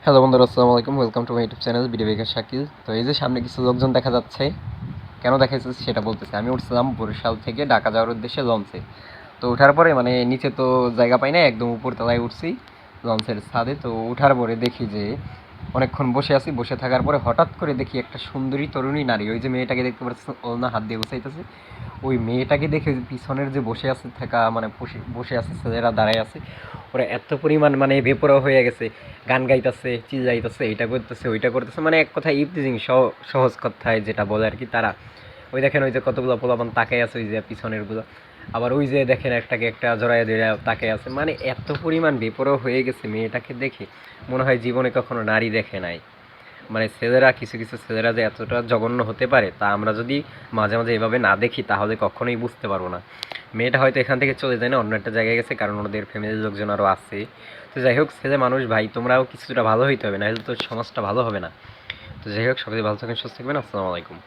Hello বন্ধুরা, আসসালামু আলাইকুম। Welcome to my YouTube channel video বেকার শাকিল। তো এই যে সামনে কিছু লোকজন দেখা যাচ্ছে, কেন দেখা যাচ্ছে সেটা বলতেছে। আমি উঠছিলাম বরিশাল থেকে ঢাকা যাওয়ার উদ্দেশ্যে লঞ্চে। তো ওঠার পরে মানে নিচে তো জায়গা পাই না, একদম উপর তলায় উঠছি লঞ্চের ছাদে। তো উঠার পরে দেখি যে অনেকক্ষণ বসে আছি, বসে থাকার পরে হঠাৎ করে দেখি একটা সুন্দরী তরুণী নারী, ওই যে মেয়েটাকে দেখতে পাচ্ছি ওলনা হাত দিয়ে বসাইতেছে, ওই মেয়েটাকে দেখে পিছনের যে বসে আছে থাকা মানে বসে বসে আছে ছেলেরা দাঁড়ায় আছে, ওরা এত পরিমাণ মানে বেপরোয়া হয়ে গেছে। গান গাইতেছে, চিল্লাইতেছে, এইটা করতেছে ওইটা করতেছে, মানে এক কথায় ইফতিজিং, সহজ কথায় যেটা বলে আর কি তারা। ওই দেখেন ওই যে কতগুলো পোলাপান তাকাই আছে, ওই যে পিছনের গুলো, আবার ওই যে দেখেন একটাকে একটা জড়াইয়া জড়াইয়া তাকাই আছে। মানে এত পরিমাণ বেপরোয়া হয়ে গেছে মেয়েটাকে দেখে, মনে হয় জীবনে কখনো নারী দেখে নাই। মানে ছেলেরা, কিছু কিছু ছেলেরা যে এতটা জঘন্য হতে পারে, তা আমরা যদি মাঝে মাঝে এভাবে না দেখি তাহলে কখনোই বুঝতে পারবো না। মেয়েটা হয়তো এখান থেকে চলে যায় না, অন্য একটা জায়গায় গেছে, কারণ ওদের ফ্যামিলির লোকজন আরও আছে। তো যাই হোক, ছেলে মানুষ ভাই, তোমরাও কিছুটা ভালো হইতে হবে, নাহলে তো সমাজটা ভালো হবে না। তো যাই হোক, সকলে ভালো থাকেন, সুস্থ থাকবেন। আসসালামু আলাইকুম।